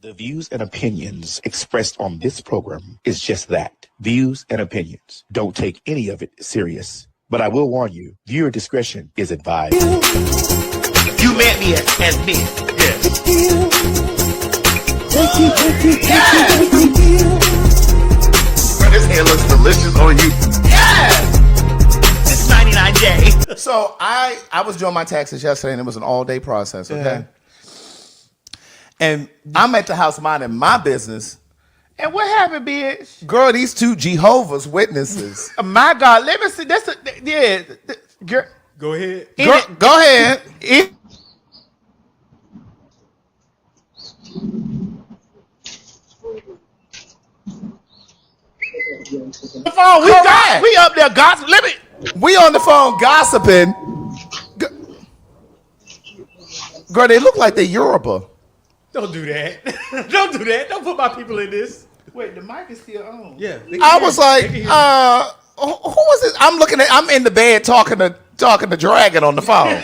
The views and opinions expressed on this program is just that. Views and opinions. Don't take any of it serious. But I will warn you, viewer discretion is advised. You met me as me. Yes. Man, this hair looks delicious on you. Yes. It's 99J. So I was doing my taxes yesterday, and it was an all-day process, okay? Yeah. And I'm at the house minding my business. And what happened, bitch? Girl, these two Jehovah's Witnesses. Oh my God, let me see. That's girl. Go ahead. Girl, go ahead. The phone, we up there gossiping. We on the phone gossiping. Girl, they look like they're Yoruba. Don't do that. Don't do that. Don't put my people in this. Wait, the mic is still on. Yeah. I was like, who was this? I'm in the bed talking to Dragon on the phone.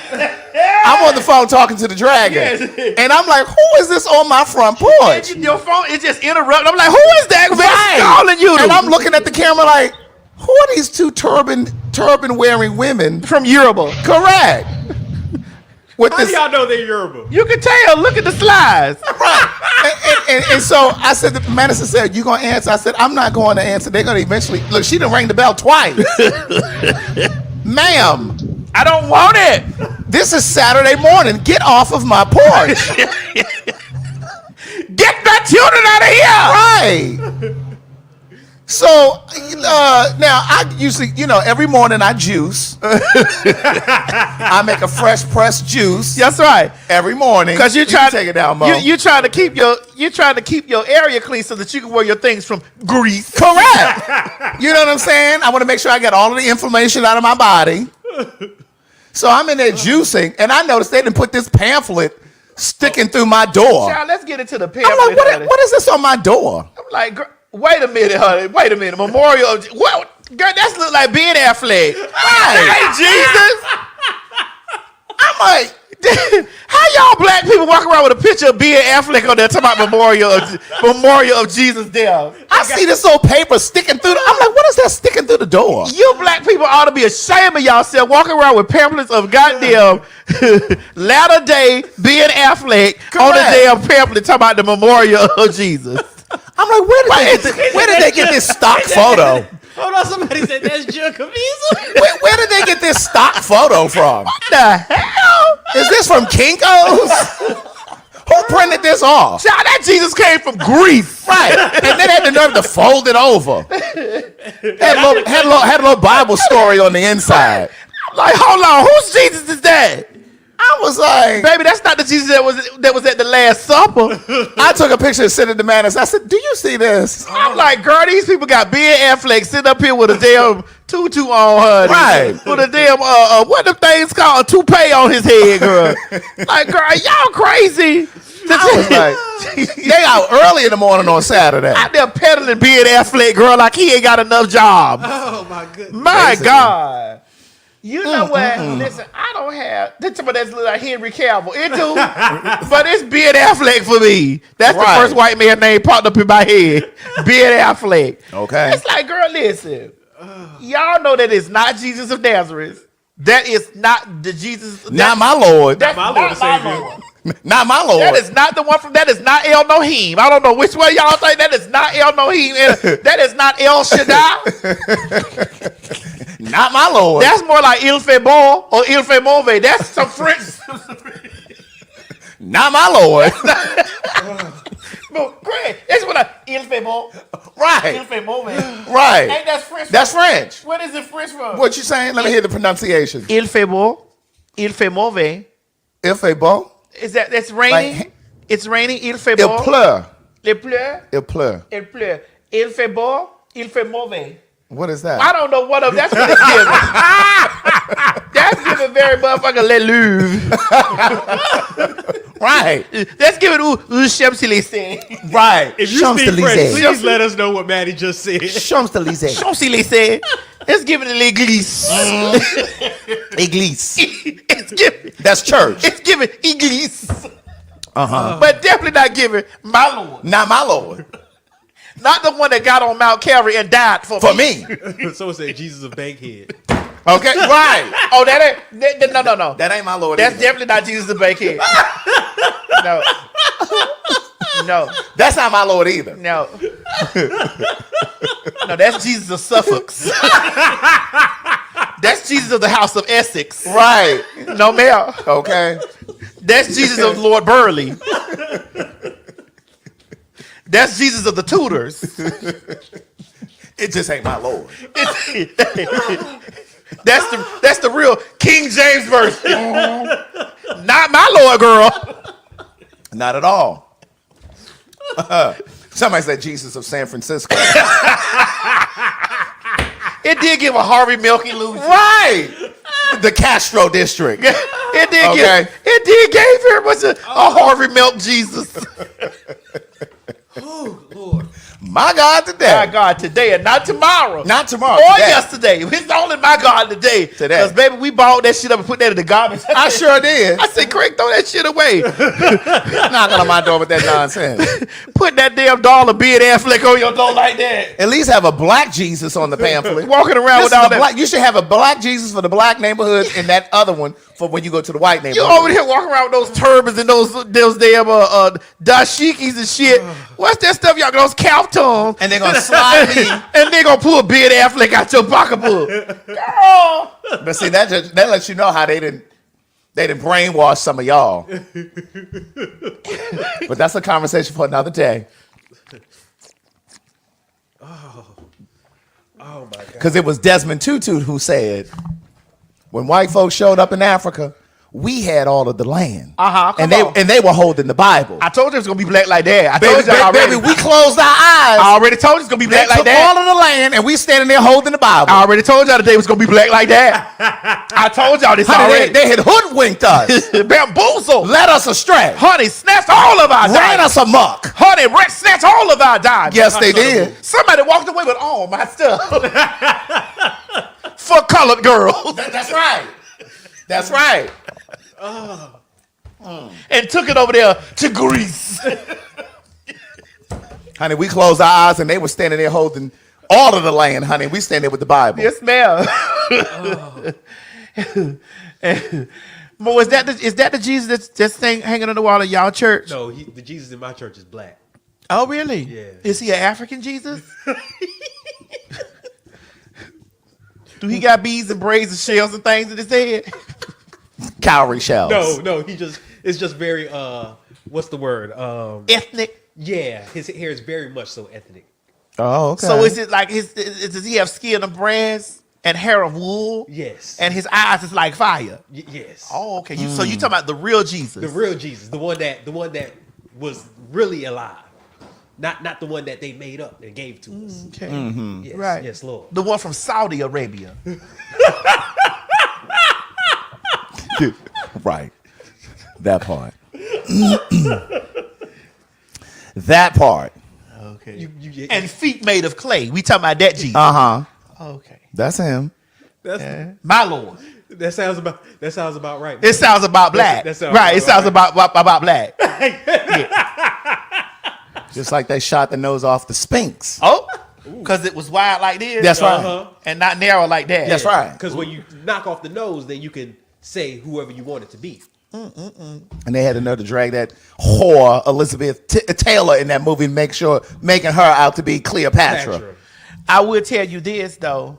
I'm on the phone talking to the Dragon. Yes. And I'm like, who is this on my front porch? Your phone is just interrupted. I'm like, who is that? Right. Calling you. And I'm looking at the camera like, who are these two turban wearing women from Yoruba. Correct. With How do y'all know they're Yoruba? You can tell. Look at the slides. Right. And so I said, the manager said, you going to answer? I said, I'm not going to answer. They're going to eventually. Look, she done rang the bell twice. Ma'am. I don't want it. This is Saturday morning. Get off of my porch. Get that children out of here. Right. So, now I usually, every morning I juice. I make a fresh pressed juice. That's right. Every morning. Because you can take it down, Mo. You trying to keep your area clean so that you can wear your things from Greece. Correct. You know what I'm saying? I want to make sure I get all of the inflammation out of my body. So I'm in there juicing, and I noticed they didn't put this pamphlet sticking through my door. Child, let's get into the pamphlet. I'm like, what is this on my door? I'm like, wait a minute, honey. Wait a minute. Memorial of what? Girl, that's look like being Affleck. Hey, Jesus. I'm like, how y'all black people walk around with a picture of being Affleck on there talking about memorial of Jesus' death? I see this little paper sticking through. I'm like, what is that sticking through the door? You black people ought to be ashamed of yourself walking around with pamphlets of goddamn latter day being Affleck on the damn pamphlet talking about the memorial of Jesus. I'm like, where did they get this stock photo? Hold on, somebody said that's Junk Where did they get this stock photo from? What the hell? Is this from Kinko's? Who printed this off? Child, that Jesus came from Greece. Right. And then had the nerve to fold it over. Had a little Bible story on the inside. I'm like, hold on, whose Jesus is that? I was like, baby, that's not the Jesus that was at the Last Supper. I took a picture and sent it to Manus. I said, do you see this? I'm like, girl, these people got Ben Affleck sitting up here with a damn tutu on, honey. Right. With a damn, what the things called, a toupee on his head, girl. Like, girl, y'all crazy. I was like, they out early in the morning on Saturday. Out there peddling Ben Affleck, girl, like he ain't got enough jobs. Oh, my goodness. My Basically. God. You know what? Listen, I don't have. That's like Henry Cavill. It do, but it's Ben Affleck for me. That's the first white man name popped up in my head. Ben Affleck. Okay. It's like, girl, listen. Y'all know that it's not Jesus of Nazareth. That is not the Jesus. Not my Lord. That's my not Lord and my Savior. Lord. Not my Lord. That is not the one from. That is not El Nohim. I don't know which way y'all think. That is not El Nohim. That is not El Shaddai. Not my Lord. That's more like Il fait bon or Il fait mauvais. That's some French. Not my Lord. But Greg, that's what Il fait bon. Right. Il fait mauvais. Right. Ain't that French? That's French. What is it French from? What you saying? Let me hear the pronunciation. Il fait bon. Il fait mauvais. Il fait bon. Is that's raining? Like, it's raining. Il fait bon. Il pleut. Il pleut. Il pleut. Il pleut. Il fait bon. Il fait mauvais. What is that? I don't know what of that's what it's giving. That's giving very motherfucker Le Louvre. Right. That's giving Champs-Élysées. Right. If you speak French, please let us know what Maddie just said. Champs-Élysées. Champs-Élysées. It's giving l'Église. Église. It's giving. That's church. It's giving Église. But definitely not giving my Lord. Not my Lord. Not the one that got on Mount Calvary and died for me. So it said Jesus of Bankhead. Okay, right. Oh, that ain't no. That ain't my Lord. That's either. definitely not Jesus of Bankhead. No. No. That's not my Lord either. No. No, that's Jesus of Suffolk. That's Jesus of the House of Essex. Right. No, ma'am. Okay. That's Jesus of Lord Burleigh. That's Jesus of the Tudors. It just ain't my Lord. That's the real King James version. Not my Lord, girl. Not at all. Somebody said Jesus of San Francisco. It did give a Harvey Milk illusion. Right. The Castro district. It did give very much a Harvey Milk Jesus. Oh, Lord. My God today. My God today and not tomorrow. Not tomorrow. Or today. yesterday. It's only my God today. Because, baby, we bought that shit up and put that in the garbage. I sure did. I said, Craig, throw that shit away. Knocking on my door with that nonsense. Put that damn dollar beard ass flick on your door like that. At least have a black Jesus on the pamphlet. Walking around with all that. You should have a black Jesus for the black neighborhood and that other one for when you go to the white neighborhood. You over here walking around with those turbans and those damn dashikis and shit. What's that stuff, y'all? Those calf tongues. And they're going to slide me. And they're going to pull beard ass flick out your pocketbook. Girl. But see, that lets you know how they didn't brainwash some of y'all. But that's a conversation for another day. Oh my God. Because it was Desmond Tutu who said, when white folks showed up in Africa, we had all of the land. And they were holding the Bible. I told you it was going to be black like that. I told you already. Baby, we closed our eyes. I already told you it's going to be black like that. all of the land, and we standing there holding the Bible. I already told y'all today it was going to be black like that. I told y'all this already. They had hoodwinked us. Bamboozled. Led us astray. Honey, snatched all of our Ran diamonds. us amok. Honey, snatched all of our diamonds. Yes, they did. Somebody walked away with all my stuff. For colored girls. That's right. That's right. And took it over there to Greece. Honey, we closed our eyes and they were standing there holding all of the land, honey. We standing there with the Bible. Yes, ma'am. But is that the Jesus that's hanging on the wall of y'all church? No, the Jesus in my church is black. Oh, really? Yeah. Is he an African Jesus? Do he got beads and braids and shells and things in his head? Cowrie shells. No, it's just very what's the word? Ethnic. Yeah, his hair is very much so ethnic. Oh, okay. So is it like does he have skin of brass and hair of wool? Yes. And his eyes is like fire. Yes. Oh, okay. So you talking about the real Jesus? The real Jesus, the one that was really alive, not the one that they made up and gave to us. Okay. Mm-hmm. Yes, Right. Yes, Lord. The one from Saudi Arabia. Right. That part. That part. Okay. And feet made of clay. We talking about that Jesus. Uh-huh. Okay. That's him. That's My Lord. that sounds about right. It sounds about black. That sounds right. It sounds right. about black. Just like they shot the nose off the Sphinx. Oh, because it was wide like this. That's right. And not narrow like that. That's right. Because when you knock off the nose, then you can say whoever you want it to be. And they had another drag that whore Elizabeth Taylor in that movie, making her out to be Cleopatra. I will tell you this though.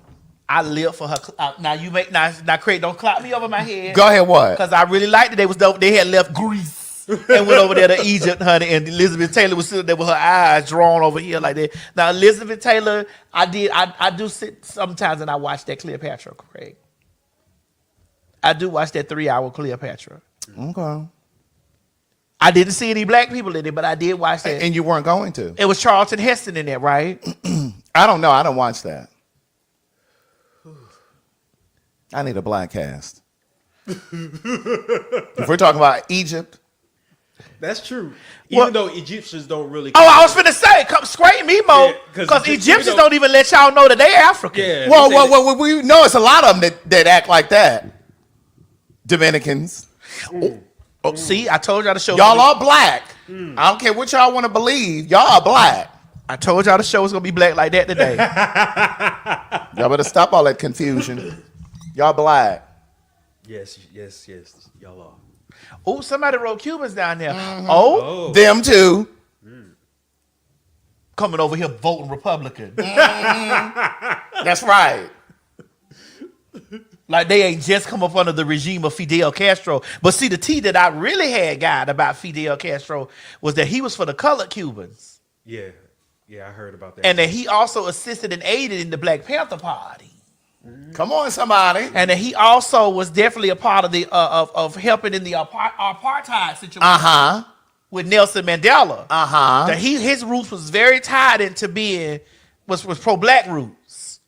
I live for her. Now Craig, don't clap me over my head. Go ahead, what? Because I really liked it. They had left Greece and went over there to Egypt, honey. And Elizabeth Taylor was sitting there with her eyes drawn over here like that. Now Elizabeth Taylor, I do sit sometimes and I watch that Cleopatra, Craig. I do watch that 3-hour Cleopatra. Okay. I didn't see any black people in it, but I did watch that. And you weren't going to? It was Charlton Heston in there, right? I don't know. I don't watch that. I need a black cast. If we're talking about Egypt. That's true. Even though Egyptians don't really. Oh, I was finna say, come scrape me, Mo. Because Egyptians don't even let y'all know that they African. Yeah. Well, we know it's a lot of them that act like that. Dominicans. Oh, see, I told y'all the show. Y'all are black. I don't care what y'all want to believe. Y'all are black. I told y'all the show was gonna be black like that today. Y'all better stop all that confusion. Y'all black. Yes, y'all are. Oh, somebody wrote Cubans down there. Oh, Them too. coming over here voting Republican. That's right. Like they ain't just come up under the regime of Fidel Castro. But see, the tea that I really had got about Fidel Castro was that he was for the colored Cubans. Yeah, I heard about that. And that he also assisted and aided in the Black Panther Party. Come on, somebody. And that he also was definitely a part of the of helping in the apartheid situation with Nelson Mandela. That his roots was very tied into being was pro-black roots.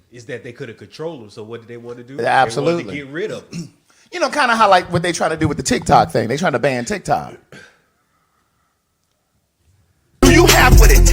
Is that they could have controlled him? So what did they want to do? Yeah, absolutely. They wanted to get rid of him. You know, kind of how like what they try to do with the TikTok thing. They trying to ban TikTok. Do you have what it